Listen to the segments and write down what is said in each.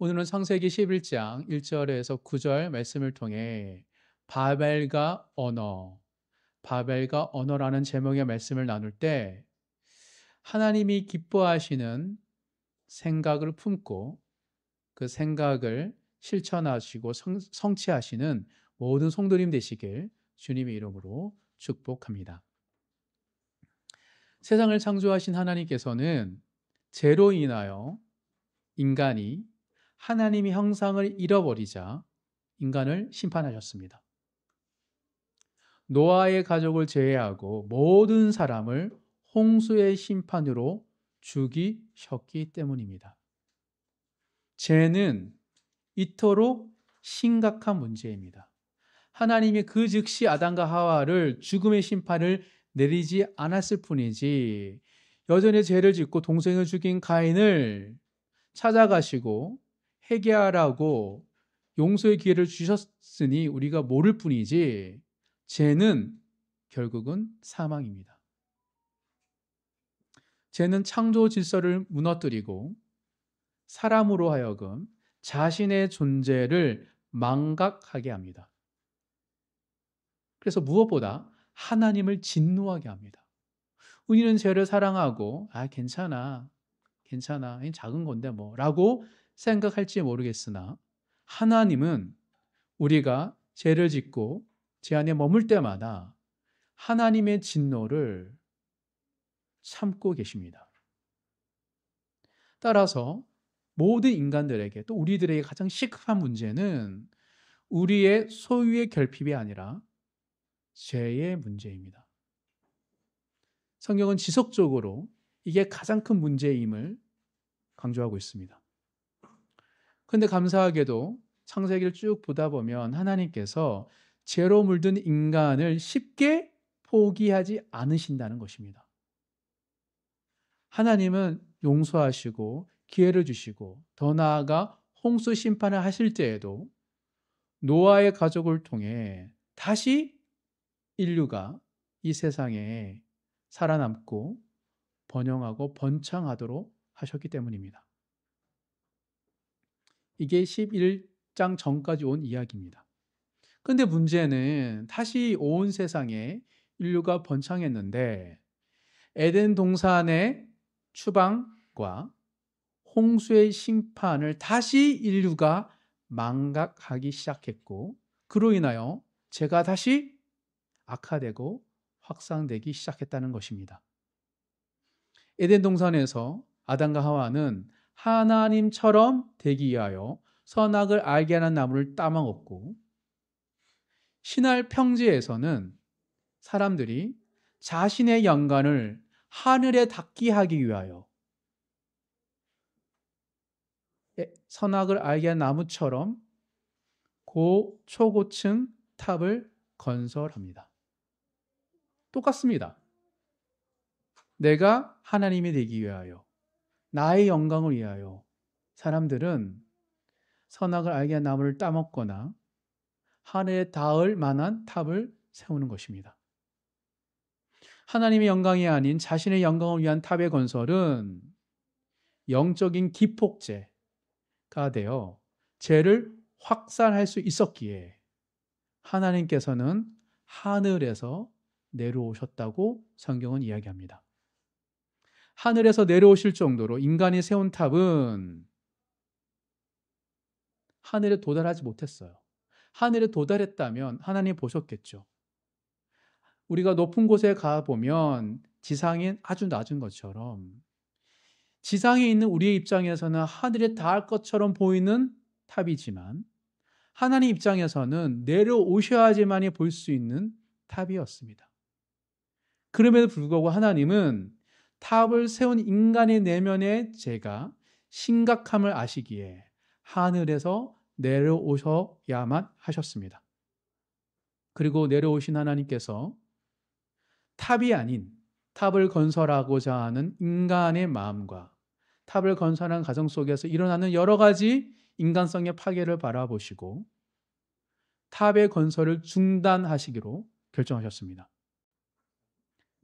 오늘은 창세기 11장 1절에서 9절 말씀을 통해 바벨과 언어라는 제목의 말씀을 나눌 때 하나님이 기뻐하시는 생각을 품고 그 생각을 실천하시고 성취하시는 모든 성도님 되시길 주님의 이름으로 축복합니다. 세상을 창조하신 하나님께서는 죄로 인하여 인간이 하나님의 형상을 잃어버리자 인간을 심판하셨습니다. 노아의 가족을 제외하고 모든 사람을 홍수의 심판으로 죽이셨기 때문입니다. 죄는 이토록 심각한 문제입니다. 하나님이 그 즉시 아담과 하와를 죽음의 심판을 내리지 않았을 뿐이지 여전히 죄를 짓고 동생을 죽인 가인을 찾아가시고 회개하라고 용서의 기회를 주셨으니 우리가 모를 뿐이지 죄는 결국은 사망입니다. 죄는 창조 질서를 무너뜨리고 사람으로 하여금 자신의 존재를 망각하게 합니다. 그래서 무엇보다 하나님을 진노하게 합니다. 우리는 죄를 사랑하고 괜찮아 작은 건데 뭐 라고 생각할지 모르겠으나 하나님은 우리가 죄를 짓고 죄 안에 머물 때마다 하나님의 진노를 참고 계십니다. 따라서 모든 인간들에게 또 우리들에게 가장 시급한 문제는 우리의 소유의 결핍이 아니라 죄의 문제입니다. 성경은 지속적으로 이게 가장 큰 문제임을 강조하고 있습니다. 그런데 감사하게도 창세기를 쭉 보다 보면 하나님께서 죄로 물든 인간을 쉽게 포기하지 않으신다는 것입니다. 하나님은 용서하시고 기회를 주시고 더 나아가 홍수 심판을 하실 때에도 노아의 가족을 통해 다시 인류가 이 세상에 살아남고 번영하고 번창하도록 하셨기 때문입니다. 이게 11장 전까지 온 이야기입니다. 그런데 문제는 다시 온 세상에 인류가 번창했는데 에덴 동산의 추방과 홍수의 심판을 다시 인류가 망각하기 시작했고 그로 인하여 죄가 다시 악화되고 확산되기 시작했다는 것입니다. 에덴 동산에서 아담과 하와는 하나님처럼 되기 위하여 선악을 알게 하는 나무를 따먹었고 신할 평지에서는 사람들이 자신의 영광을 하늘에 닿게 하기 위하여 선악을 알게 한 나무처럼 초고층 탑을 건설합니다. 똑같습니다. 내가 하나님이 되기 위하여 나의 영광을 위하여 사람들은 선악을 알게 한 나무를 따먹거나 하늘에 닿을 만한 탑을 세우는 것입니다. 하나님의 영광이 아닌 자신의 영광을 위한 탑의 건설은 영적인 기폭제가 되어 죄를 확산할 수 있었기에 하나님께서는 하늘에서 내려오셨다고 성경은 이야기합니다. 하늘에서 내려오실 정도로 인간이 세운 탑은 하늘에 도달하지 못했어요. 하늘에 도달했다면 하나님 보셨겠죠. 우리가 높은 곳에 가보면 지상이 아주 낮은 것처럼 지상에 있는 우리의 입장에서는 하늘에 닿을 것처럼 보이는 탑이지만 하나님 입장에서는 내려오셔야지만이 볼 수 있는 탑이었습니다. 그럼에도 불구하고 하나님은 탑을 세운 인간의 내면의 죄가 심각함을 아시기에 하늘에서 내려오셔야만 하셨습니다. 그리고 내려오신 하나님께서 탑이 아닌 탑을 건설하고자 하는 인간의 마음과 탑을 건설하는 과정 속에서 일어나는 여러 가지 인간성의 파괴를 바라보시고 탑의 건설을 중단하시기로 결정하셨습니다.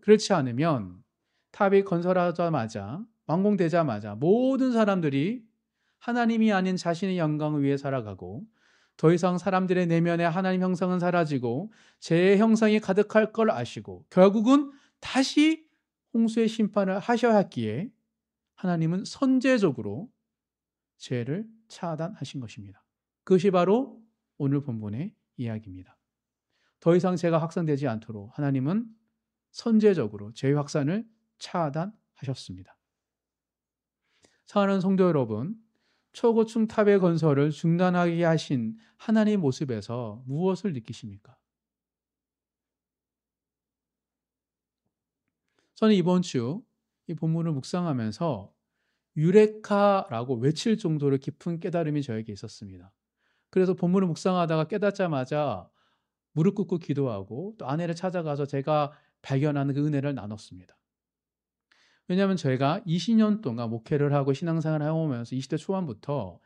그렇지 않으면 탑이 건설하자마자 완공되자마자 모든 사람들이 하나님이 아닌 자신의 영광을 위해 살아가고 더 이상 사람들의 내면에 하나님 형상은 사라지고 제 형상이 가득할 걸 아시고 결국은 다시 홍수의 심판을 하셔야 했기에 하나님은 선제적으로 죄를 차단하신 것입니다. 그것이 바로 오늘 본문의 이야기입니다. 더 이상 죄가 확산되지 않도록 하나님은 선제적으로 죄의 확산을 차단하셨습니다. 사랑하는 성도 여러분, 초고층 탑의 건설을 중단하게 하신 하나님의 모습에서 무엇을 느끼십니까? 저는 이번 주 이 본문을 묵상하면서 유레카라고 외칠 정도로 깊은 깨달음이 저에게 있었습니다. 그래서 본문을 묵상하다가 깨닫자마자 무릎 꿇고 기도하고 또 아내를 찾아가서 제가 발견하는 그 은혜를 나눴습니다. 왜냐하면 저희가 20년 동안 목회를 하고 신앙생활을 해오면서 20대 초반부터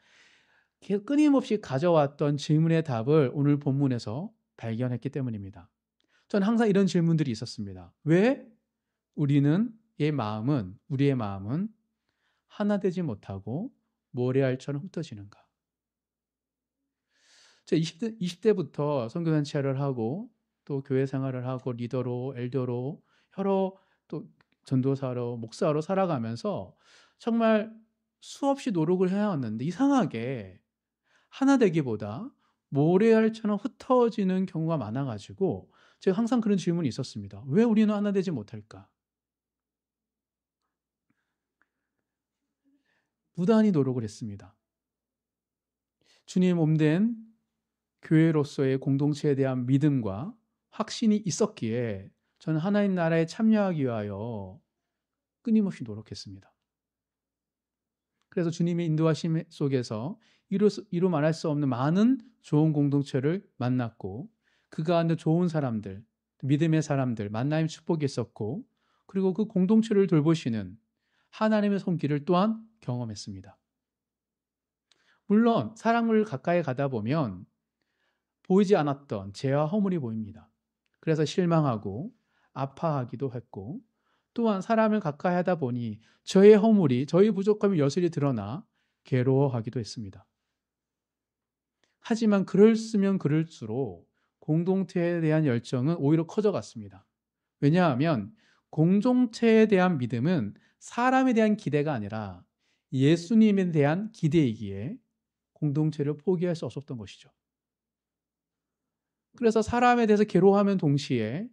끊임없이 가져왔던 질문의 답을 오늘 본문에서 발견했기 때문입니다. 저는 항상 이런 질문들이 있었습니다. 왜 우리의 마음은 하나 되지 못하고 모래알처럼 흩어지는가? 제가 20대부터 선교단체를 하고 또 교회 생활을 하고 리더로, 엘더로, 여러 또 전도사로, 목사로 살아가면서 정말 수없이 노력을 해왔는데 이상하게 하나 되기보다 모래알처럼 흩어지는 경우가 많아가지고 제가 항상 그런 질문이 있었습니다. 왜 우리는 하나 되지 못할까? 부단히 노력을 했습니다. 주님 몸된 교회로서의 공동체에 대한 믿음과 확신이 있었기에 저는 하나님 나라에 참여하기 위하여 끊임없이 노력했습니다. 그래서 주님의 인도하심 속에서 이루 말할 수 없는 많은 좋은 공동체를 만났고 그 가운데 좋은 사람들, 믿음의 사람들, 만남의 축복이 있었고 그리고 그 공동체를 돌보시는 하나님의 손길을 또한 경험했습니다. 물론 사람을 가까이 가다 보면 보이지 않았던 죄와 허물이 보입니다. 그래서 실망하고 아파하기도 했고 또한 사람을 가까이 하다 보니 저의 허물이, 저의 부족함이 여실히 드러나 괴로워하기도 했습니다. 하지만 그럴수면 그럴수록 공동체에 대한 열정은 오히려 커져갔습니다. 왜냐하면 공동체에 대한 믿음은 사람에 대한 기대가 아니라 예수님에 대한 기대이기에 공동체를 포기할 수 없었던 것이죠. 그래서 사람에 대해서 괴로워하면 동시에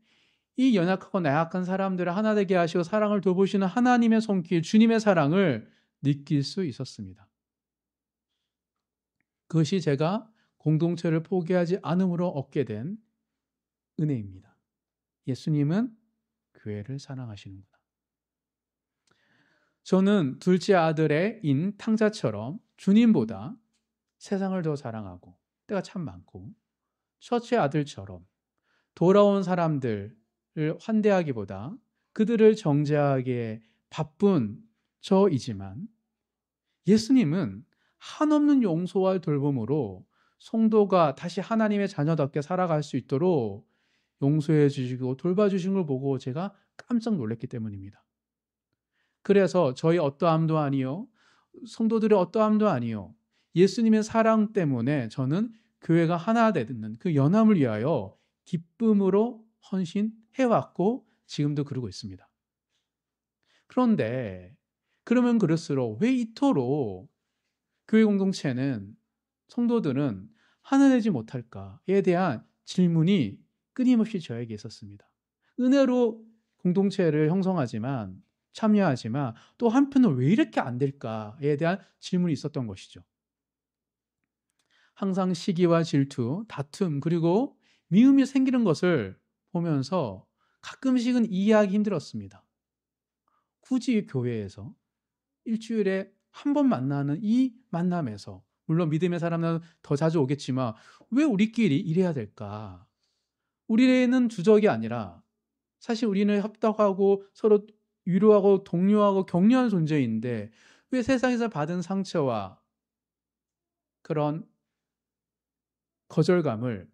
이 연약하고 나약한 사람들을 하나 되게 하시고 사랑을 돌보시는 하나님의 손길, 주님의 사랑을 느낄 수 있었습니다. 그것이 제가 공동체를 포기하지 않음으로 얻게 된 은혜입니다. 예수님은 교회를 사랑하시는구나. 저는 둘째 아들의 인 탕자처럼 주님보다 세상을 더 사랑하고 때가 참 많고 첫째 아들처럼 돌아온 사람들을 환대하기보다 그들을 정죄하기에 바쁜 저이지만 예수님은 한없는 용서와 돌봄으로 성도가 다시 하나님의 자녀답게 살아갈 수 있도록 용서해 주시고 돌봐주신 걸 보고 제가 깜짝 놀랐기 때문입니다. 그래서 저희 어떠함도 아니요, 성도들의 어떠함도 아니요, 예수님의 사랑 때문에 저는 교회가 하나 되는 그 연합을 위하여 기쁨으로 헌신해왔고 지금도 그러고 있습니다. 그런데 그러면 그럴수록 왜 이토록 교회 공동체는, 성도들은 하나 되지 못할까에 대한 질문이 끊임없이 저에게 있었습니다. 은혜로 공동체를 형성하지만, 참여하지만 또 한편으로 왜 이렇게 안 될까에 대한 질문이 있었던 것이죠. 항상 시기와 질투, 다툼, 그리고 미움이 생기는 것을 보면서 가끔씩은 이해하기 힘들었습니다. 굳이 교회에서 일주일에 한 번 만나는 이 만남에서, 물론 믿음의 사람은 더 자주 오겠지만 왜 우리끼리 이래야 될까? 우리는 주적이 아니라 사실 우리는 협력하고 서로 위로하고 독려하고 격려하는 존재인데 왜 세상에서 받은 상처와 그런 거절감을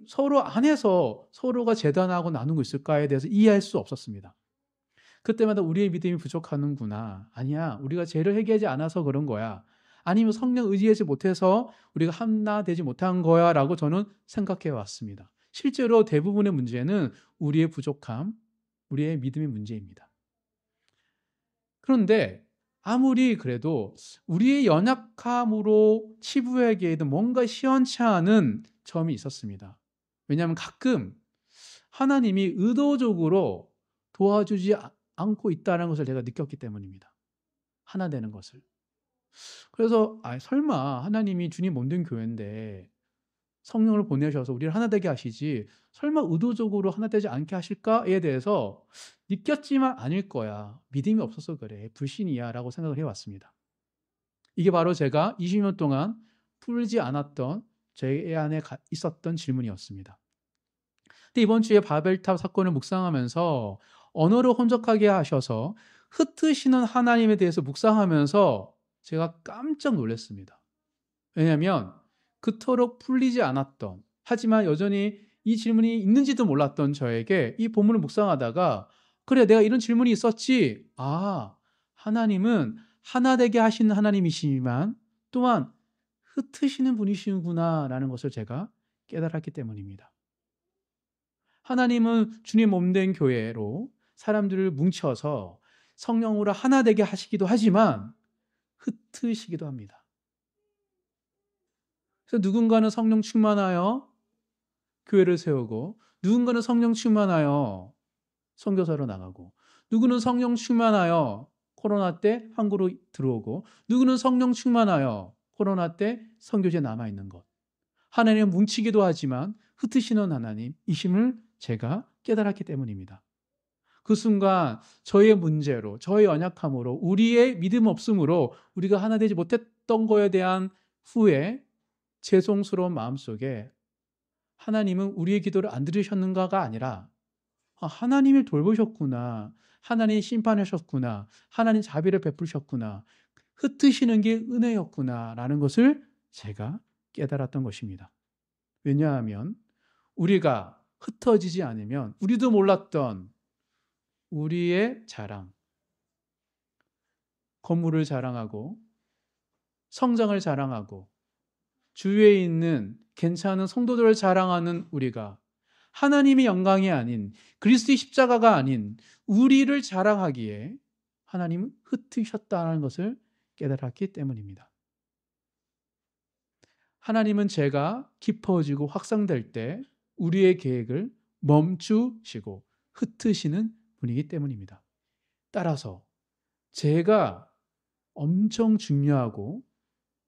서로 안에서 서로가 재단하고 나누고 있을까에 대해서 이해할 수 없었습니다. 그때마다 우리의 믿음이 부족하는구나. 아니야, 우리가 죄를 회개하지 않아서 그런 거야. 아니면 성령 의지하지 못해서 우리가 하나 되지 못한 거야 라고 저는 생각해 왔습니다. 실제로 대부분의 문제는 우리의 부족함, 우리의 믿음의 문제입니다. 그런데 아무리 그래도 우리의 연약함으로 치부에게도 뭔가 시원치 않은 점이 있었습니다. 왜냐하면 가끔 하나님이 의도적으로 도와주지 않고 있다는 것을 제가 느꼈기 때문입니다. 하나 되는 것을. 그래서 설마 하나님이 주님 몸된 교회인데 성령을 보내셔서 우리를 하나 되게 하시지 설마 의도적으로 하나 되지 않게 하실까에 대해서 느꼈지만 아닐 거야. 믿음이 없어서 그래. 불신이야 라고 생각을 해왔습니다. 이게 바로 제가 20년 동안 풀지 않았던 제 안에 있었던 질문이었습니다. 근데 이번 주에 바벨탑 사건을 묵상하면서 언어를 혼적하게 하셔서 흩으시는 하나님에 대해서 묵상하면서 제가 깜짝 놀랐습니다. 왜냐하면 그토록 풀리지 않았던, 하지만 여전히 이 질문이 있는지도 몰랐던 저에게 이 본문을 묵상하다가 그래, 내가 이런 질문이 있었지. 하나님은 하나 되게 하시는 하나님이시지만 또한 흩으시는 분이시구나 라는 것을 제가 깨달았기 때문입니다. 하나님은 주님 몸된 교회로 사람들을 뭉쳐서 성령으로 하나 되게 하시기도 하지만 흩으시기도 합니다. 그래서 누군가는 성령 충만하여 교회를 세우고, 누군가는 성령 충만하여 선교사로 나가고, 누구는 성령 충만하여 코로나 때 한국으로 들어오고, 누구는 성령 충만하여 코로나 때 선교지에 남아있는 것. 하나님은 뭉치기도 하지만 흩으시는 하나님이심을 제가 깨달았기 때문입니다. 그 순간 저의 문제로, 저의 연약함으로, 우리의 믿음 없음으로 우리가 하나 되지 못했던 거에 대한 후회, 죄송스러운 마음속에 하나님은 우리의 기도를 안 들으셨는가가 아니라 하나님을 돌보셨구나, 하나님 심판하셨구나, 하나님 자비를 베푸셨구나, 흩으시는 게 은혜였구나 라는 것을 제가 깨달았던 것입니다. 왜냐하면 우리가 흩어지지 않으면 우리도 몰랐던 우리의 자랑, 건물을 자랑하고 성장을 자랑하고 주위에 있는 괜찮은 성도들을 자랑하는 우리가 하나님의 영광이 아닌, 그리스도의 십자가가 아닌 우리를 자랑하기에 하나님은 흩으셨다는 것을 깨달았기 때문입니다. 하나님은 제가 깊어지고 확산될 때 우리의 계획을 멈추시고 흩으시는 분이기 때문입니다. 따라서 제가 엄청 중요하고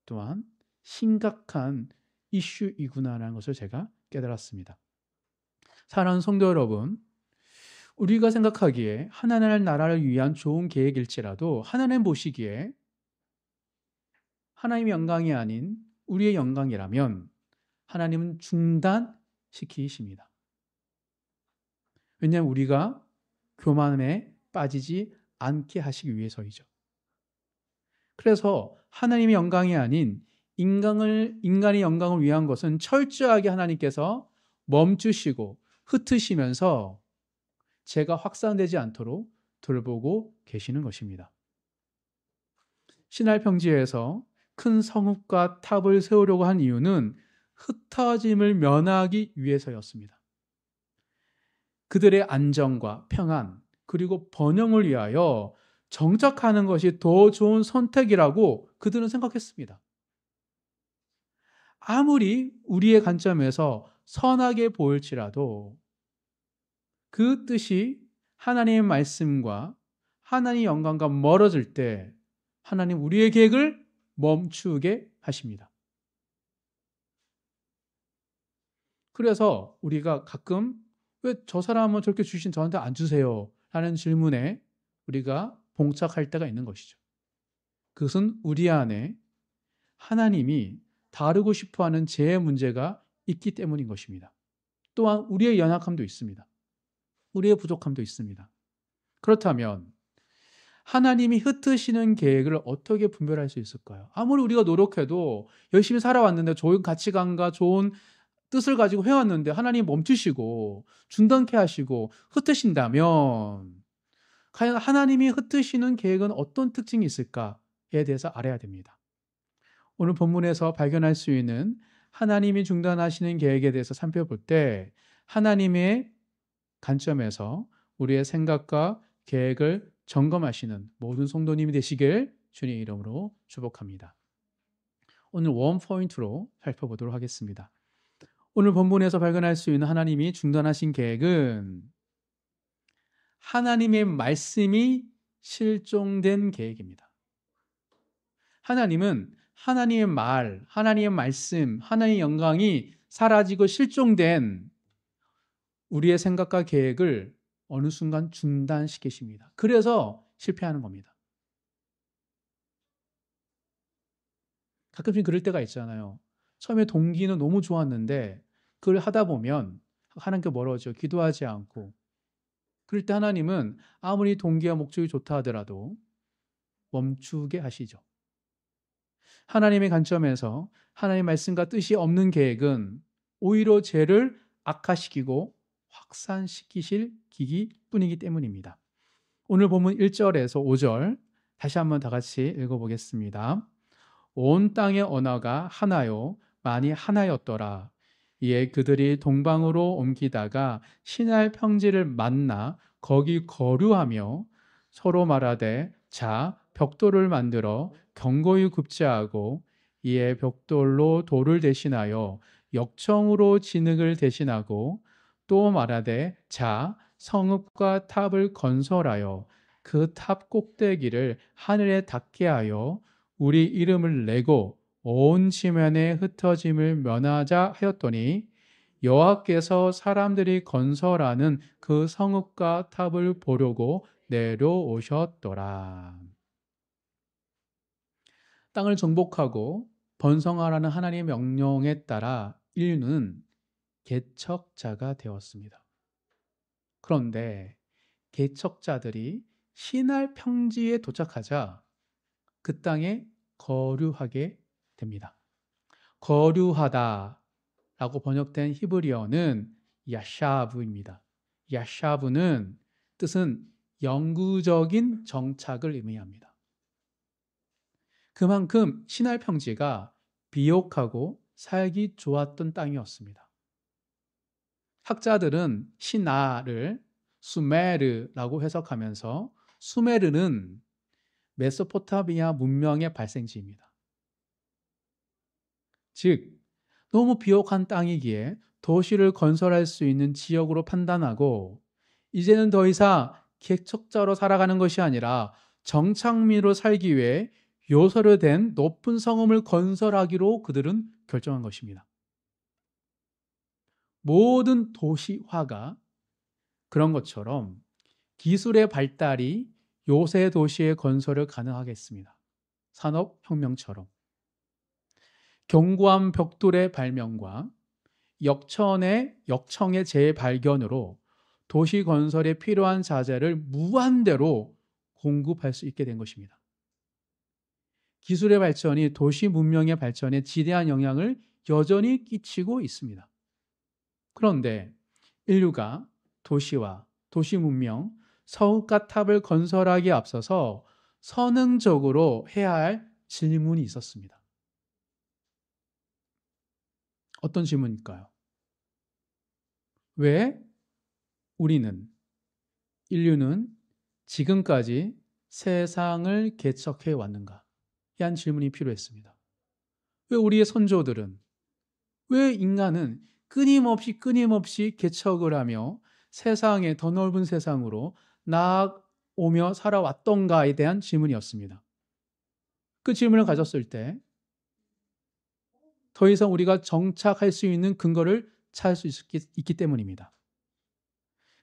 또한 심각한 이슈이구나라는 것을 제가 깨달았습니다. 사랑하는 성도 여러분, 우리가 생각하기에 하나님의 나라를 위한 좋은 계획일지라도 하나님 보시기에 하나님의 영광이 아닌 우리의 영광이라면 하나님은 중단시키십니다. 왜냐하면 우리가 교만에 빠지지 않게 하시기 위해서이죠. 그래서 하나님의 영광이 아닌 인간의 영광을 위한 것은 철저하게 하나님께서 멈추시고 흩으시면서 제가 확산되지 않도록 돌보고 계시는 것입니다. 시날 평지에서 큰 성읍과 탑을 세우려고 한 이유는 흩어짐을 면하기 위해서였습니다. 그들의 안정과 평안 그리고 번영을 위하여 정착하는 것이 더 좋은 선택이라고 그들은 생각했습니다. 아무리 우리의 관점에서 선하게 보일지라도 그 뜻이 하나님의 말씀과 하나님의 영광과 멀어질 때 하나님 우리의 계획을 멈추게 하십니다. 그래서 우리가 가끔 왜 저 사람은 저렇게 주신 저한테 안 주세요? 라는 질문에 우리가 봉착할 때가 있는 것이죠. 그것은 우리 안에 하나님이 다루고 싶어하는 죄의 문제가 있기 때문인 것입니다. 또한 우리의 연약함도 있습니다. 우리의 부족함도 있습니다. 그렇다면 하나님이 흩으시는 계획을 어떻게 분별할 수 있을까요? 아무리 우리가 노력해도 열심히 살아왔는데 좋은 가치관과 좋은 뜻을 가지고 해왔는데 하나님이 멈추시고 중단케 하시고 흩으신다면 과연 하나님이 흩으시는 계획은 어떤 특징이 있을까에 대해서 알아야 됩니다. 오늘 본문에서 발견할 수 있는 하나님이 중단하시는 계획에 대해서 살펴볼 때 하나님의 관점에서 우리의 생각과 계획을 점검하시는 모든 성도님이 되시길 주님의 이름으로 축복합니다. 오늘 원 포인트로 살펴보도록 하겠습니다. 오늘 본문에서 발견할 수 있는 하나님이 중단하신 계획은 하나님의 말씀이 실종된 계획입니다. 하나님은 하나님의 말, 하나님의 말씀, 하나님의 영광이 사라지고 실종된 우리의 생각과 계획을 어느 순간 중단시키십니다. 그래서 실패하는 겁니다. 가끔씩 그럴 때가 있잖아요. 처음에 동기는 너무 좋았는데 그걸 하다 보면 하나님께 멀어져 기도하지 않고, 그럴 때 하나님은 아무리 동기와 목적이 좋다 하더라도 멈추게 하시죠. 하나님의 관점에서 하나님의 말씀과 뜻이 없는 계획은 오히려 죄를 악화시키고 확산시키실 기기뿐이기 때문입니다. 오늘 본문 1절에서 5절 다시 한번 다 같이 읽어보겠습니다. 온 땅의 언어가 하나요 만이 하나였더라. 이에 그들이 동방으로 옮기다가 시날 평지를 만나 거기 거류하며 서로 말하되 자 벽돌을 만들어 견고히 굽자 하고, 이에 벽돌로 돌을 대신하여 역청으로 진흙을 대신하고, 또 말하되 자 성읍과 탑을 건설하여 그 탑 꼭대기를 하늘에 닿게 하여 우리 이름을 내고 온 지면에 흩어짐을 면하자 하였더니, 여호와께서 사람들이 건설하는 그 성읍과 탑을 보려고 내려오셨더라. 땅을 정복하고 번성하라는 하나님의 명령에 따라 인류는 개척자가 되었습니다. 그런데 개척자들이 시날 평지에 도착하자 그 땅에 거류하게 됩니다. 거류하다라고 번역된 히브리어는 야샤브입니다. 야샤브는 뜻은 영구적인 정착을 의미합니다. 그만큼 시날 평지가 비옥하고 살기 좋았던 땅이었습니다. 학자들은 시나를 수메르라고 해석하면서 수메르는 메소포타미아 문명의 발생지입니다. 즉, 너무 비옥한 땅이기에 도시를 건설할 수 있는 지역으로 판단하고, 이제는 더 이상 개척자로 살아가는 것이 아니라 정착민으로 살기 위해 요소로 된 높은 성읍을 건설하기로 그들은 결정한 것입니다. 모든 도시화가 그런 것처럼 기술의 발달이 요새 도시의 건설을 가능하게 했습니다. 산업혁명처럼. 견고한 벽돌의 발명과 역청의 재발견으로 도시 건설에 필요한 자재를 무한대로 공급할 수 있게 된 것입니다. 기술의 발전이 도시 문명의 발전에 지대한 영향을 여전히 끼치고 있습니다. 그런데 인류가 도시와 도시 문명, 성읍과 탑을 건설하기에 앞서서 선행적으로 해야 할 질문이 있었습니다. 어떤 질문일까요? 왜 인류는 지금까지 세상을 개척해 왔는가? 한 질문이 필요했습니다. 왜 우리의 선조들은, 왜 인간은 끊임없이 개척을 하며 세상에 더 넓은 세상으로 나아오며 살아왔던가에 대한 질문이었습니다. 그 질문을 가졌을 때 더 이상 우리가 정착할 수 있는 근거를 찾을 수 있기 때문입니다.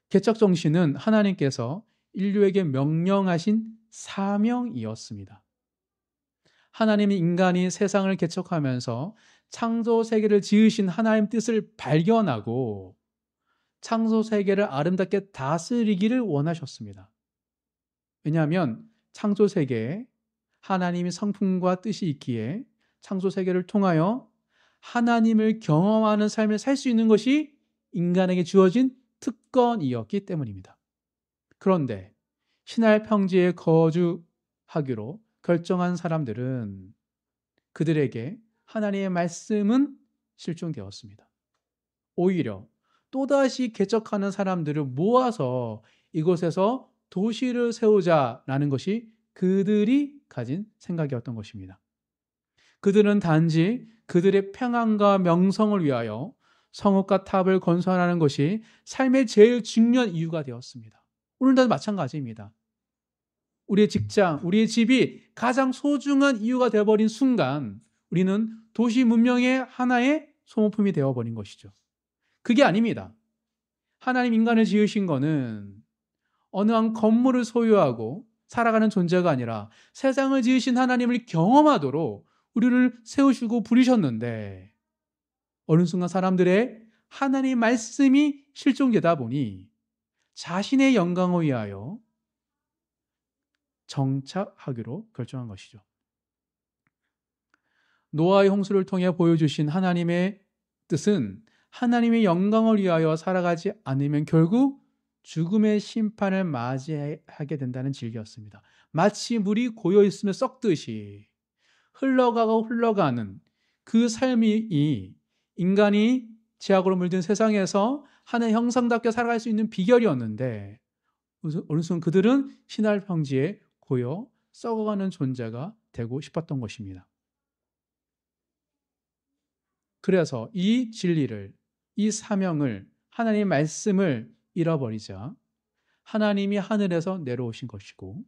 개척 정신은 하나님께서 인류에게 명령하신 사명이었습니다. 하나님이 인간이 세상을 개척하면서 창조 세계를 지으신 하나님 뜻을 발견하고 창조 세계를 아름답게 다스리기를 원하셨습니다. 왜냐하면 창조 세계에 하나님의 성품과 뜻이 있기에 창조 세계를 통하여 하나님을 경험하는 삶을 살 수 있는 것이 인간에게 주어진 특권이었기 때문입니다. 그런데 시날 평지에 거주하기로 결정한 사람들은 그들에게 하나님의 말씀은 실종되었습니다. 오히려 또다시 개척하는 사람들을 모아서 이곳에서 도시를 세우자라는 것이 그들이 가진 생각이었던 것입니다. 그들은 단지 그들의 평안과 명성을 위하여 성읍과 탑을 건설하는 것이 삶의 제일 중요한 이유가 되었습니다. 오늘도 마찬가지입니다. 우리의 직장, 우리의 집이 가장 소중한 이유가 되어버린 순간 우리는 도시 문명의 하나의 소모품이 되어버린 것이죠. 그게 아닙니다. 하나님 인간을 지으신 거는 어느 한 건물을 소유하고 살아가는 존재가 아니라 세상을 지으신 하나님을 경험하도록 우리를 세우시고 부르셨는데 어느 순간 사람들의 하나님의 말씀이 실종되다 보니 자신의 영광을 위하여 정착하기로 결정한 것이죠. 노아의 홍수를 통해 보여주신 하나님의 뜻은 하나님의 영광을 위하여 살아가지 않으면 결국 죽음의 심판을 맞이하게 된다는 진리였습니다. 마치 물이 고여있으면 썩듯이 흘러가고 흘러가는 그 삶이 인간이 죄악으로 물든 세상에서 하나의 형상답게 살아갈 수 있는 비결이었는데 어느 순간 그들은 신할 평지에 고여 썩어가는 존재가 되고 싶었던 것입니다. 그래서 이 진리를, 이 사명을, 하나님의 말씀을 잃어버리자 하나님이 하늘에서 내려오신 것이고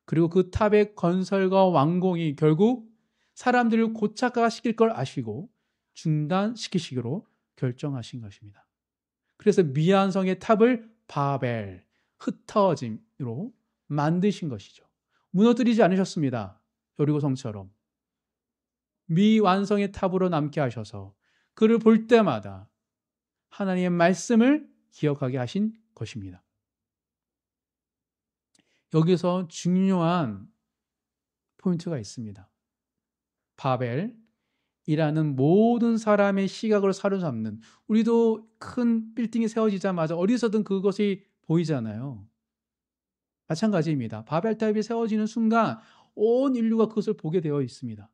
그리고 그 탑의 건설과 완공이 결국 사람들을 고착화시킬 걸 아시고 중단시키시기로 결정하신 것입니다. 그래서 미완성의 탑을 바벨, 흩어짐으로 만드신 것이죠. 무너뜨리지 않으셨습니다. 여리고성처럼. 미완성의 탑으로 남게 하셔서 그를 볼 때마다 하나님의 말씀을 기억하게 하신 것입니다. 여기서 중요한 포인트가 있습니다. 바벨이라는 모든 사람의 시각을 사로잡는, 우리도 큰 빌딩이 세워지자마자 어디서든 그것이 보이잖아요. 마찬가지입니다. 바벨탑이 세워지는 순간 온 인류가 그것을 보게 되어 있습니다.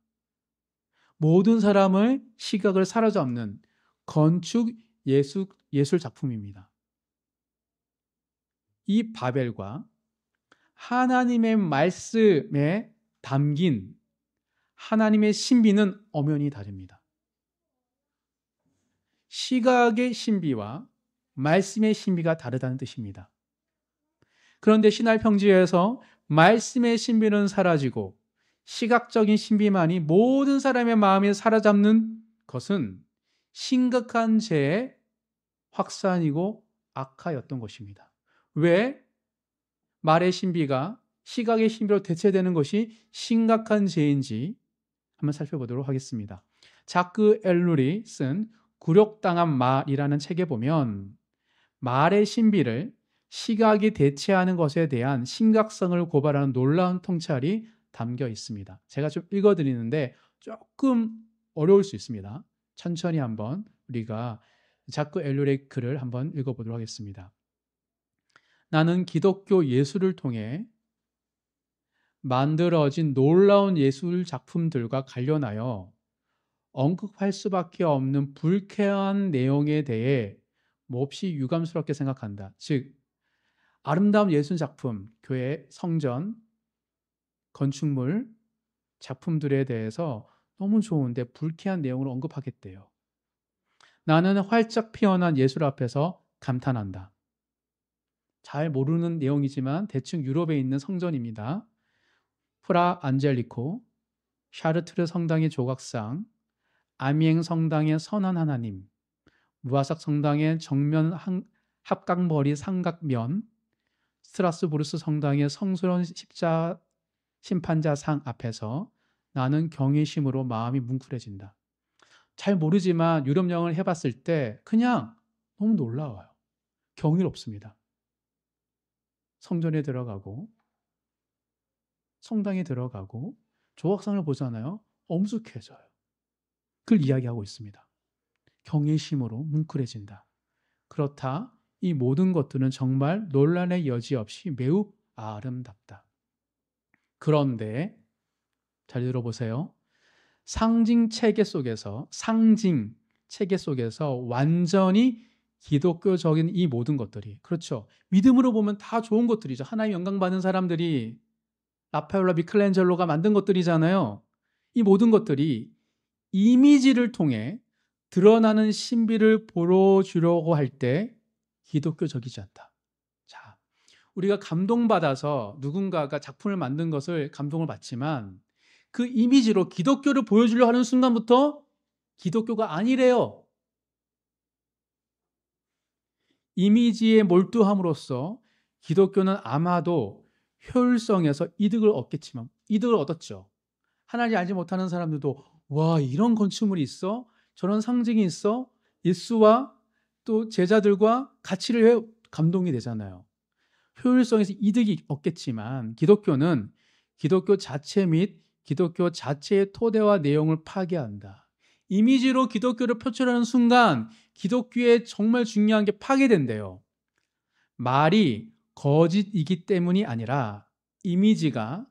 모든 사람의 시각을 사로잡는 건축 예술 작품입니다. 이 바벨과 하나님의 말씀에 담긴 하나님의 신비는 엄연히 다릅니다. 시각의 신비와 말씀의 신비가 다르다는 뜻입니다. 그런데 신할 평지에서 말씀의 신비는 사라지고 시각적인 신비만이 모든 사람의 마음에 사로잡는 것은 심각한 죄의 확산이고 악화였던 것입니다. 왜 말의 신비가 시각의 신비로 대체되는 것이 심각한 죄인지 한번 살펴보도록 하겠습니다. 자크 엘룰이 쓴 굴욕당한 말이라는 책에 보면 말의 신비를 시각이 대체하는 것에 대한 심각성을 고발하는 놀라운 통찰이 담겨 있습니다. 제가 좀 읽어드리는데 조금 어려울 수 있습니다. 천천히 한번 우리가 자크 엘룰의 글을 한번 읽어보도록 하겠습니다. 나는 기독교 예술을 통해 만들어진 놀라운 예술 작품들과 관련하여 언급할 수밖에 없는 불쾌한 내용에 대해 몹시 유감스럽게 생각한다. 즉, 아름다운 예술 작품, 교회, 성전, 건축물, 작품들에 대해서 너무 좋은데 불쾌한 내용을 언급하겠대요. 나는 활짝 피어난 예술 앞에서 감탄한다. 잘 모르는 내용이지만 대충 유럽에 있는 성전입니다. 프라 안젤리코, 샤르트르 성당의 조각상, 아미엥 성당의 선한 하나님, 무아삭 성당의 정면 합각머리 삼각면, 스트라스부르스 성당의 성스러운 십자 심판자 상 앞에서 나는 경외심으로 마음이 뭉클해진다. 잘 모르지만 유럽 여행을 해봤을 때 그냥 너무 놀라워요. 경이롭습니다. 성전에 들어가고 성당에 들어가고 조각상을 보잖아요. 엄숙해져요. 그걸 이야기하고 있습니다. 경외심으로 뭉클해진다. 그렇다. 이 모든 것들은 정말 논란의 여지 없이 매우 아름답다. 그런데 잘 들어보세요. 상징 체계 속에서 완전히 기독교적인 이 모든 것들이, 그렇죠. 믿음으로 보면 다 좋은 것들이죠. 하나님 영광 받는 사람들이 라파엘로와 미켈란젤로가 만든 것들이잖아요. 이 모든 것들이 이미지를 통해 드러나는 신비를 보여주려고 할 때 기독교적이지 않다. 자, 우리가 감동받아서 누군가가 작품을 만든 것을 감동을 받지만 그 이미지로 기독교를 보여주려 하는 순간부터 기독교가 아니래요. 이미지에 몰두함으로써 기독교는 아마도 효율성에서 이득을 얻었죠. 하나님 알지 못하는 사람들도 와, 이런 건축물이 있어? 저런 상징이 있어? 예수와 또 제자들과 가치를 해 감동이 되잖아요. 효율성에서 이득이 없겠지만 기독교는 기독교 자체 및 기독교 자체의 토대와 내용을 파괴한다. 이미지로 기독교를 표출하는 순간 기독교에 정말 중요한 게 파괴된대요. 말이 거짓이기 때문이 아니라 이미지가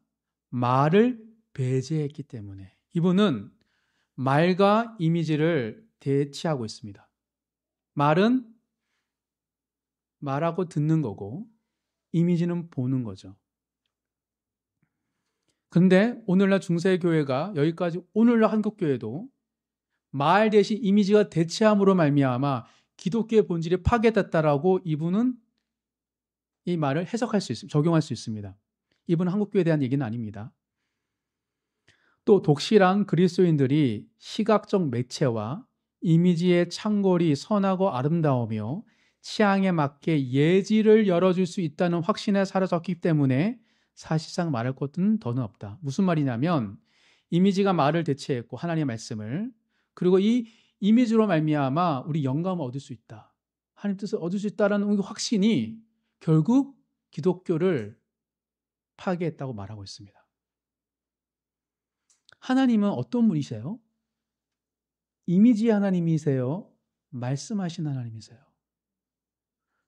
말을 배제했기 때문에. 이분은 말과 이미지를 대치하고 있습니다. 말은 말하고 듣는 거고 이미지는 보는 거죠. 근데 오늘날 중세교회가 여기까지, 오늘날 한국교회도 말 대신 이미지가 대체함으로 말미암아 기독교의 본질이 파괴됐다라고 이분은 이 말을 해석할 수 있습니다. 적용할 수 있습니다. 이분은 한국교회에 대한 얘기는 아닙니다. 또 독실한 그리스도인들이 시각적 매체와 이미지의 창궐이 선하고 아름다우며 취향에 맞게 예지를 열어줄 수 있다는 확신에 사로잡기 때문에 사실상 말할 것은 더는 없다. 무슨 말이냐면 이미지가 말을 대체했고 하나님의 말씀을, 그리고 이 이미지로 말미암아 우리 영감을 얻을 수 있다. 하나님 뜻을 얻을 수 있다는 확신이 결국 기독교를 파괴했다고 말하고 있습니다. 하나님은 어떤 분이세요? 이미지 하나님이세요? 말씀하신 하나님이세요?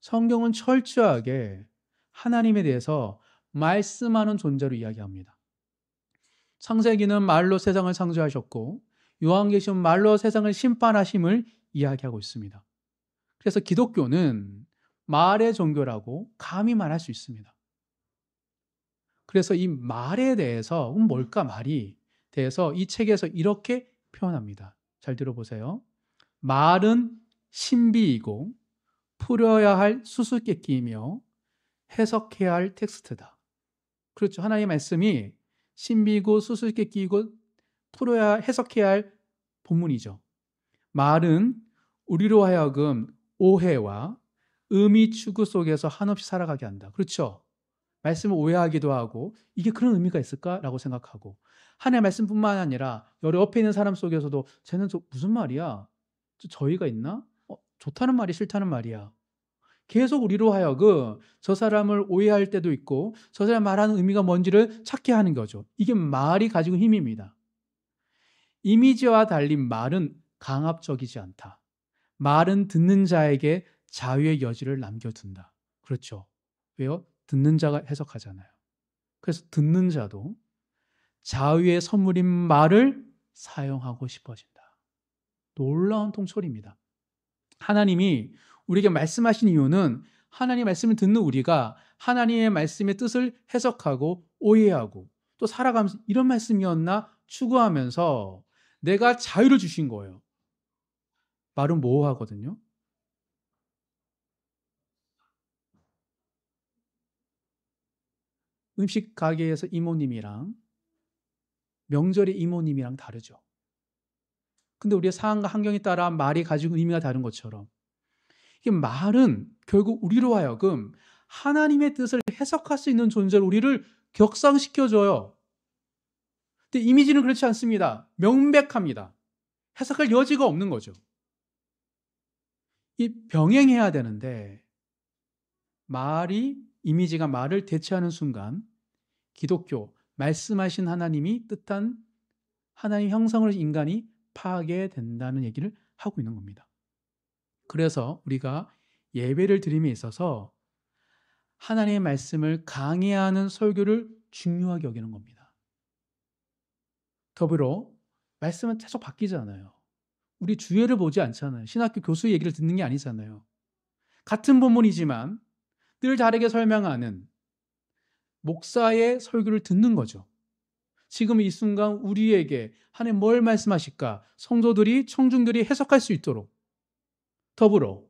성경은 철저하게 하나님에 대해서 말씀하는 존재로 이야기합니다. 창세기는 말로 세상을 창조하셨고 요한계시는 말로 세상을 심판하심을 이야기하고 있습니다. 그래서 기독교는 말의 종교라고 감히 말할 수 있습니다. 그래서 이 말에 대해서 뭘까, 말이 대해서 이 책에서 이렇게 표현합니다. 잘 들어보세요. 말은 신비이고 풀어야 할 수수께끼이며 해석해야 할 텍스트다. 그렇죠. 하나님의 말씀이 신비이고 수수께끼이고 풀어야, 해석해야 할 본문이죠. 말은 우리로 하여금 오해와 의미 추구 속에서 한없이 살아가게 한다. 그렇죠. 말씀을 오해하기도 하고 이게 그런 의미가 있을까라고 생각하고, 하나님의 말씀뿐만 아니라 여러 옆에 있는 사람 속에서도 쟤는 무슨 말이야? 저희가 있나? 좋다는 말이 싫다는 말이야. 계속 우리로 하여금 저 사람을 오해할 때도 있고 저 사람 말하는 의미가 뭔지를 찾게 하는 거죠. 이게 말이 가지고 힘입니다. 이미지와 달리 말은 강압적이지 않다. 말은 듣는 자에게 자유의 여지를 남겨둔다. 그렇죠. 왜요? 듣는 자가 해석하잖아요. 그래서 듣는 자도 자유의 선물인 말을 사용하고 싶어진다. 놀라운 통찰입니다. 하나님이 우리에게 말씀하신 이유는 하나님의 말씀을 듣는 우리가 하나님의 말씀의 뜻을 해석하고 오해하고 또 살아가면서 이런 말씀이었나 추구하면서 내가 자유를 주신 거예요. 말은 모호하거든요. 음식 가게에서 이모님이랑 명절의 이모님이랑 다르죠. 근데 우리의 상황과 환경에 따라 말이 가지고 의미가 다른 것처럼 이 말은 결국 우리로 하여금 하나님의 뜻을 해석할 수 있는 존재로 우리를 격상시켜줘요. 근데 이미지는 그렇지 않습니다. 명백합니다. 해석할 여지가 없는 거죠. 이 병행해야 되는데 이미지가 말을 대체하는 순간 기독교, 말씀하신 하나님이 뜻한 하나님 형상으로 인간이 파괴된다는 얘기를 하고 있는 겁니다. 그래서 우리가 예배를 드림에 있어서 하나님의 말씀을 강해하는 설교를 중요하게 여기는 겁니다. 더불어 말씀은 계속 바뀌잖아요. 우리 주예를 보지 않잖아요. 신학교 교수의 얘기를 듣는 게 아니잖아요. 같은 본문이지만 늘 다르게 설명하는 목사의 설교를 듣는 거죠. 지금 이 순간 우리에게 하나님 뭘 말씀하실까? 성도들이, 청중들이 해석할 수 있도록 더불어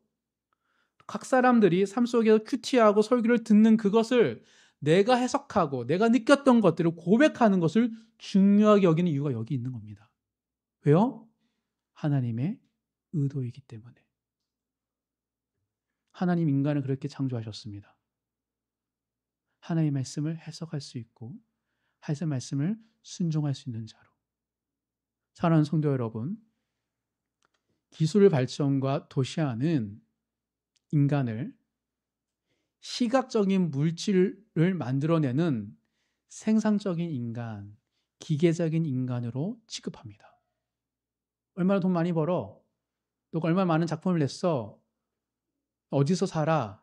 각 사람들이 삶 속에서 큐티하고 설교를 듣는 그것을 내가 해석하고 내가 느꼈던 것들을 고백하는 것을 중요하게 여기는 이유가 여기 있는 겁니다. 왜요? 하나님의 의도이기 때문에. 하나님 인간을 그렇게 창조하셨습니다. 하나님의 말씀을 해석할 수 있고 하나님의 말씀을 순종할 수 있는 자로. 사랑하는 성도 여러분, 기술 발전과 도시화는 인간을 시각적인 물질을 만들어내는 생산적인 인간, 기계적인 인간으로 취급합니다. 얼마나 돈 많이 벌어? 너가 얼마나 많은 작품을 냈어? 어디서 살아?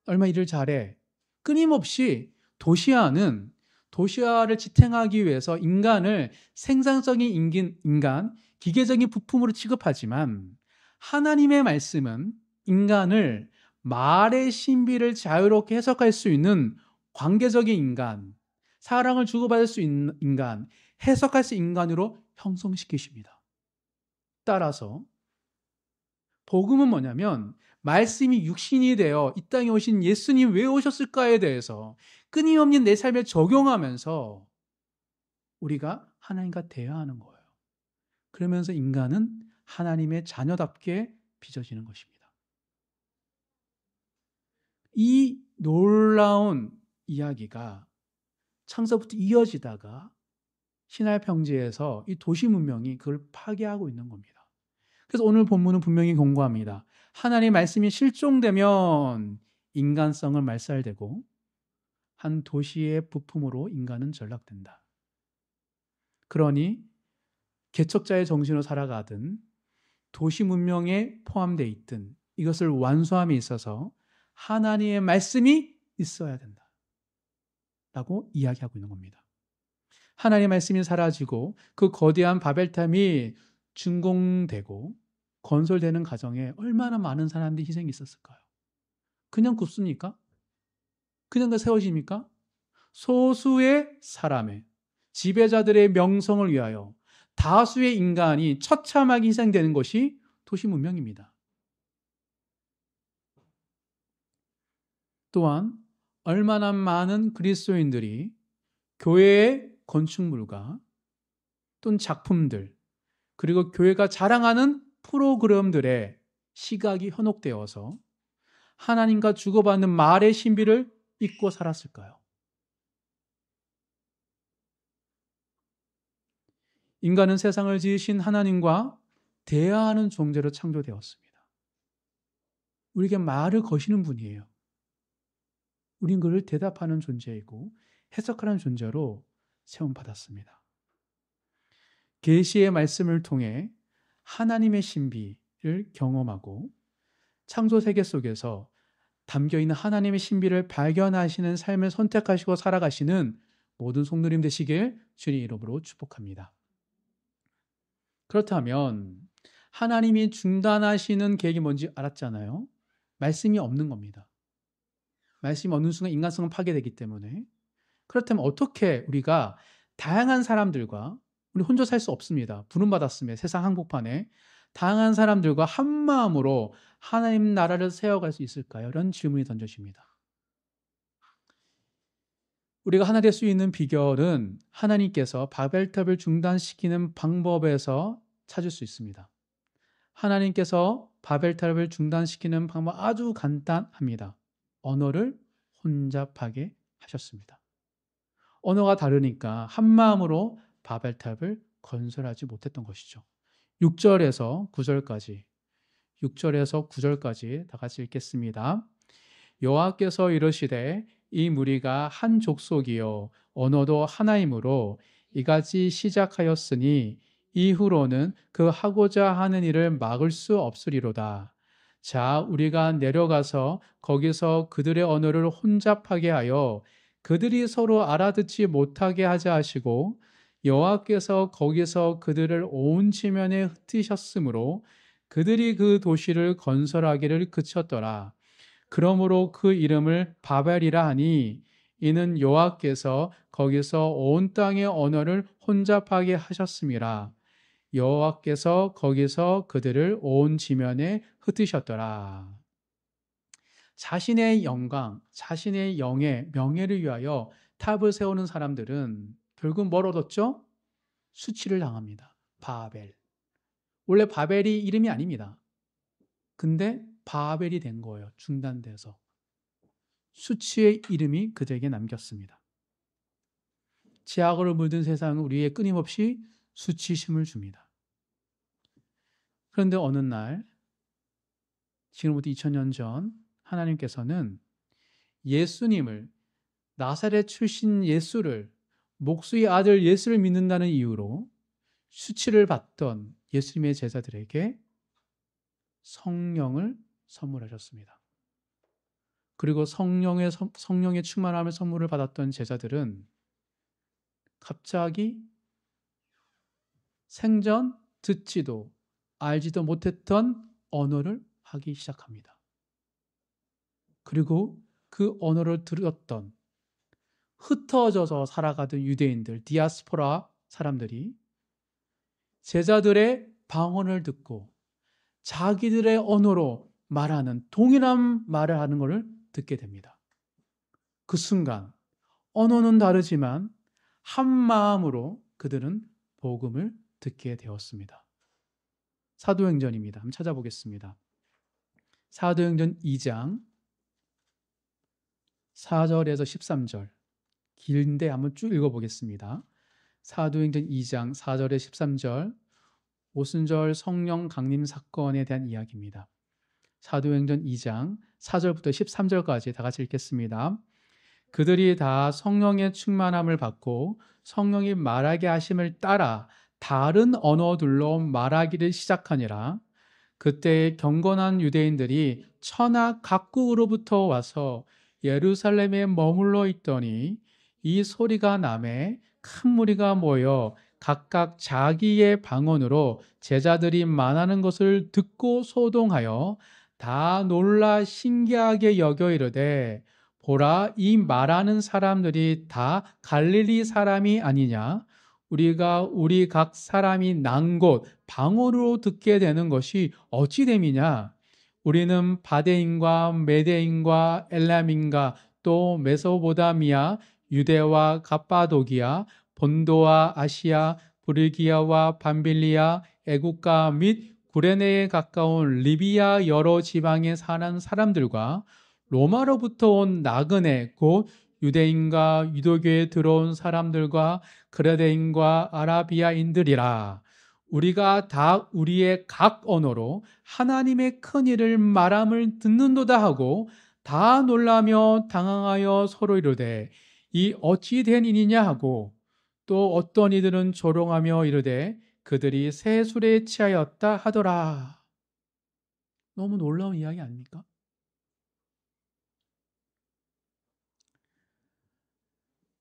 얼마나 일을 잘해? 끊임없이 도시화를 지탱하기 위해서 인간을 생산적인 인간, 기계적인 부품으로 취급하지만 하나님의 말씀은 인간을 말의 신비를 자유롭게 해석할 수 있는 관계적인 인간, 사랑을 주고받을 수 있는 인간, 해석할 수 있는 인간으로 형성시키십니다. 따라서 복음은 뭐냐면 말씀이 육신이 되어 이 땅에 오신 예수님 왜 오셨을까에 대해서 끊임없는 내 삶에 적용하면서 우리가 하나님과 대화하는 거예요. 그러면서 인간은 하나님의 자녀답게 빚어지는 것입니다. 이 놀라운 이야기가 창세부터 이어지다가 신할 평지에서 이 도시 문명이 그걸 파괴하고 있는 겁니다. 그래서 오늘 본문은 분명히 경고합니다. 하나님의 말씀이 실종되면 인간성을 말살되고 한 도시의 부품으로 인간은 전락된다. 그러니 개척자의 정신으로 살아가든 도시 문명에 포함되어 있든 이것을 완수함에 있어서 하나님의 말씀이 있어야 된다. 라고 이야기하고 있는 겁니다. 하나님의 말씀이 사라지고 그 거대한 바벨탑이 준공되고 건설되는 과정에 얼마나 많은 사람들이 희생이 있었을까요? 그냥 굽습니까? 그냥 세워집니까? 소수의 사람의 지배자들의 명성을 위하여 다수의 인간이 처참하게 희생되는 것이 도시 문명입니다. 또한 얼마나 많은 그리스도인들이 교회의 건축물과 또는 작품들 그리고 교회가 자랑하는 프로그램들의 시각이 현혹되어서 하나님과 주고받는 말의 신비를 잊고 살았을까요? 인간은 세상을 지으신 하나님과 대화하는 존재로 창조되었습니다. 우리에게 말을 거시는 분이에요. 우린 그를 대답하는 존재이고 해석하는 존재로 세움받았습니다. 계시의 말씀을 통해 하나님의 신비를 경험하고 창조 세계 속에서 담겨있는 하나님의 신비를 발견하시는 삶을 선택하시고 살아가시는 모든 성도님 되시길 주님 이름으로 축복합니다. 그렇다면 하나님이 중단하시는 계획이 뭔지 알았잖아요. 말씀이 없는 겁니다. 말씀이 없는 순간 인간성은 파괴되기 때문에. 그렇다면 어떻게 우리가 다양한 사람들과 우리 혼자 살 수 없습니다. 부름받았으면 세상 한복판에 다양한 사람들과 한 마음으로 하나님 나라를 세워갈 수 있을까요? 이런 질문이 던져집니다. 우리가 하나 될 수 있는 비결은 하나님께서 바벨탑을 중단시키는 방법에서 찾을 수 있습니다. 하나님께서 바벨탑을 중단시키는 방법 아주 간단합니다. 언어를 혼잡하게 하셨습니다. 언어가 다르니까 한 마음으로 바벨탑을 건설하지 못했던 것이죠. 6절에서 9절까지 다 같이 읽겠습니다. 여호와께서 이르시되 이 무리가 한 족속이요 언어도 하나이므로 이같이 시작하였으니 이후로는 그 하고자 하는 일을 막을 수 없으리로다. 자, 우리가 내려가서 거기서 그들의 언어를 혼잡하게 하여 그들이 서로 알아듣지 못하게 하자 하시고 여호와께서 거기서 그들을 온 지면에 흩으셨으므로 그들이 그 도시를 건설하기를 그쳤더라. 그러므로 그 이름을 바벨이라 하니 이는 여호와께서 거기서 온 땅의 언어를 혼잡하게 하셨음이라. 여호와께서 거기서 그들을 온 지면에 흩으셨더라. 자신의 영광, 자신의 영의 명예를 위하여 탑을 세우는 사람들은 결국 뭘 얻었죠? 수치를 당합니다. 바벨. 원래 바벨이 이름이 아닙니다. 근데 바벨이 된 거예요. 중단돼서. 수치의 이름이 그들에게 남겼습니다. 제약으로 물든 세상은 우리에게 끊임없이 수치심을 줍니다. 그런데 어느 날, 지금부터 2000년 전 하나님께서는 예수님을, 나사렛 출신 예수를, 목수의 아들 예수를 믿는다는 이유로 수치를 받던 예수님의 제자들에게 성령을 선물하셨습니다. 그리고 성령의 충만함의 선물을 받았던 제자들은 갑자기 생전 듣지도 알지도 못했던 언어를 하기 시작합니다. 그리고 그 언어를 들었던 흩어져서 살아가던 유대인들, 디아스포라 사람들이 제자들의 방언을 듣고 자기들의 언어로 말하는 동일한 말을 하는 것을 듣게 됩니다. 그 순간 언어는 다르지만 한 마음으로 그들은 복음을 듣게 되었습니다. 사도행전입니다. 한번 찾아보겠습니다. 사도행전 2장 4절에서 13절, 길인데 한번 쭉 읽어보겠습니다. 사도행전 2장 4절에 13절, 오순절 성령 강림 사건에 대한 이야기입니다. 사도행전 2장 4절부터 13절까지 다 같이 읽겠습니다. 그들이 다 성령의 충만함을 받고 성령이 말하게 하심을 따라 다른 언어들로 말하기를 시작하니라. 그때 경건한 유대인들이 천하 각국으로부터 와서 예루살렘에 머물러 있더니 이 소리가 나매 큰 무리가 모여 각각 자기의 방언으로 제자들이 말하는 것을 듣고 소동하여 다 놀라 신기하게 여겨 이르되 보라, 이 말하는 사람들이 다 갈릴리 사람이 아니냐? 우리가 우리 각 사람이 난 곳 방언으로 듣게 되는 것이 어찌 됨이냐? 우리는 바데인과 메데인과 엘람인과 또 메소보다미아, 유대와 갑바도기아, 본도와 아시아, 브르기아와 밤빌리아, 애국가 및 구레네에 가까운 리비아 여러 지방에 사는 사람들과 로마로부터 온 나그네 곧 유대인과 유도교에 들어온 사람들과 그레데인과 아라비아인들이라. 우리가 다 우리의 각 언어로 하나님의 큰 일을 말함을 듣는도다 하고 다 놀라며 당황하여 서로 이르되 이 어찌 된 일이냐 하고 또 어떤 이들은 조롱하며 이르되 그들이 새 술에 취하였다 하더라. 너무 놀라운 이야기 아닙니까?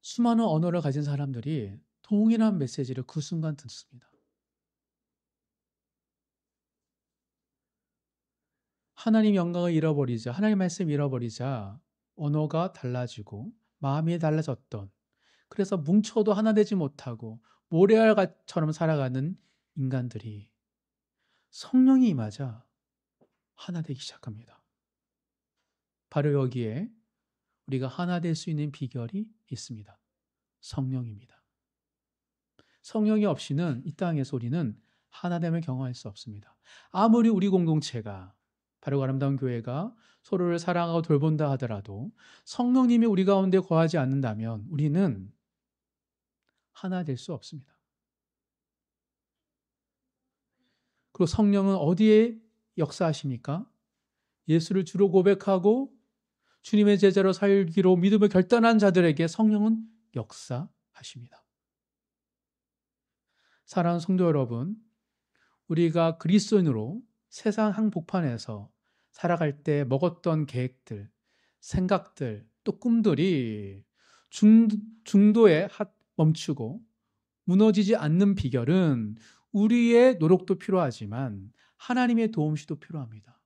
수많은 언어를 가진 사람들이 동일한 메시지를 그 순간 듣습니다. 하나님 영광을 잃어버리자, 하나님 말씀 잃어버리자 언어가 달라지고 마음이 달라졌던, 그래서 뭉쳐도 하나 되지 못하고 모래알처럼 살아가는 인간들이 성령이 임하자 하나 되기 시작합니다. 바로 여기에 우리가 하나 될 수 있는 비결이 있습니다. 성령입니다. 성령이 없이는 이 땅에서 우리는 하나됨을 경험할 수 없습니다. 아무리 우리 공동체가, 바로 아름다운 교회가 서로를 사랑하고 돌본다 하더라도 성령님이 우리 가운데 거하지 않는다면 우리는 하나 될 수 없습니다. 그리고 성령은 어디에 역사하십니까? 예수를 주로 고백하고 주님의 제자로 살기로 믿음을 결단한 자들에게 성령은 역사하십니다. 사랑하는 성도 여러분, 우리가 그리스도인으로 세상 한복판에서 살아갈 때 먹었던 계획들, 생각들, 또 꿈들이 중도에 멈추고 무너지지 않는 비결은 우리의 노력도 필요하지만 하나님의 도움시도 필요합니다.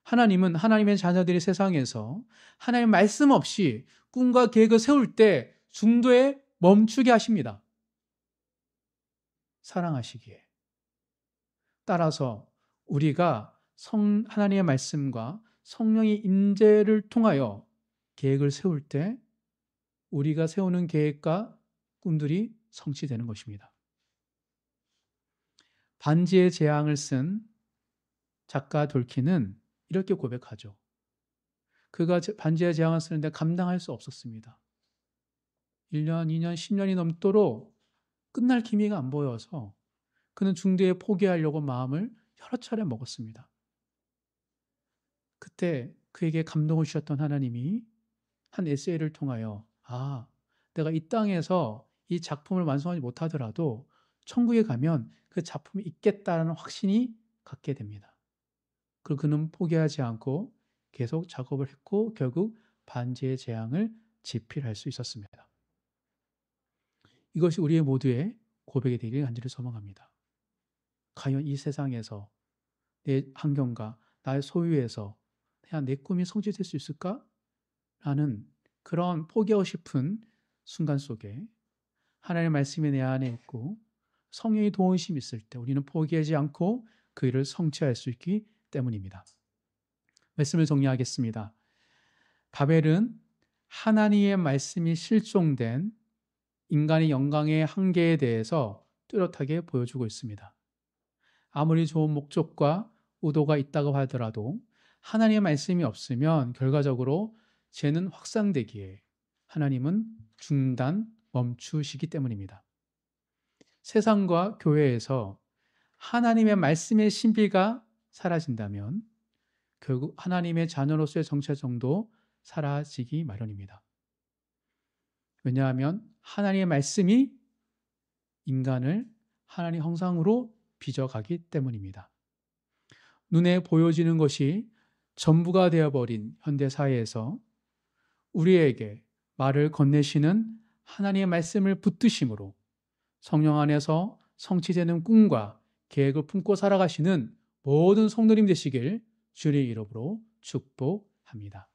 하나님은 하나님의 자녀들이 세상에서 하나님의 말씀 없이 꿈과 계획을 세울 때 중도에 멈추게 하십니다. 사랑하시기에. 따라서 우리가 하나님의 말씀과 성령의 임재를 통하여 계획을 세울 때 우리가 세우는 계획과 꿈들이 성취되는 것입니다. 반지의 제왕을 쓴 작가 돌킨은 이렇게 고백하죠. 그가 반지의 제왕을 쓰는데 감당할 수 없었습니다. 1년, 2년, 10년이 넘도록 끝날 기미가 안 보여서 그는 중도에 포기하려고 마음을 여러 차례 먹었습니다. 그때 그에게 감동을 주셨던 하나님이 한 에세이를 통하여 내가 이 땅에서 이 작품을 완성하지 못하더라도 천국에 가면 그 작품이 있겠다는 확신이 갖게 됩니다. 그리고 그는 포기하지 않고 계속 작업을 했고 결국 반지의 제왕을 집필할 수 있었습니다. 이것이 우리의 모두의 고백이 되기를 간절히 소망합니다. 과연 이 세상에서 내 환경과 나의 소유에서 내 꿈이 성취될 수 있을까? 라는 그런 포기하고 싶은 순간 속에 하나님의 말씀이 내 안에 있고 성령의 도우심이 있을 때 우리는 포기하지 않고 그 일을 성취할 수 있기 때문입니다. 말씀을 정리하겠습니다. 바벨은 하나님의 말씀이 실종된 인간의 영광의 한계에 대해서 뚜렷하게 보여주고 있습니다. 아무리 좋은 목적과 의도가 있다고 하더라도 하나님의 말씀이 없으면 결과적으로 죄는 확산되기에 하나님은 멈추시기 때문입니다. 세상과 교회에서 하나님의 말씀의 신비가 사라진다면 결국 하나님의 자녀로서의 정체성도 사라지기 마련입니다. 왜냐하면 하나님의 말씀이 인간을 하나님 형상으로 빚어가기 때문입니다. 눈에 보여지는 것이 전부가 되어버린 현대사회에서 우리에게 말을 건네시는 하나님의 말씀을 붙드심으로 성령 안에서 성취되는 꿈과 계획을 품고 살아가시는 모든 성도님 되시길 주의 이름으로 축복합니다.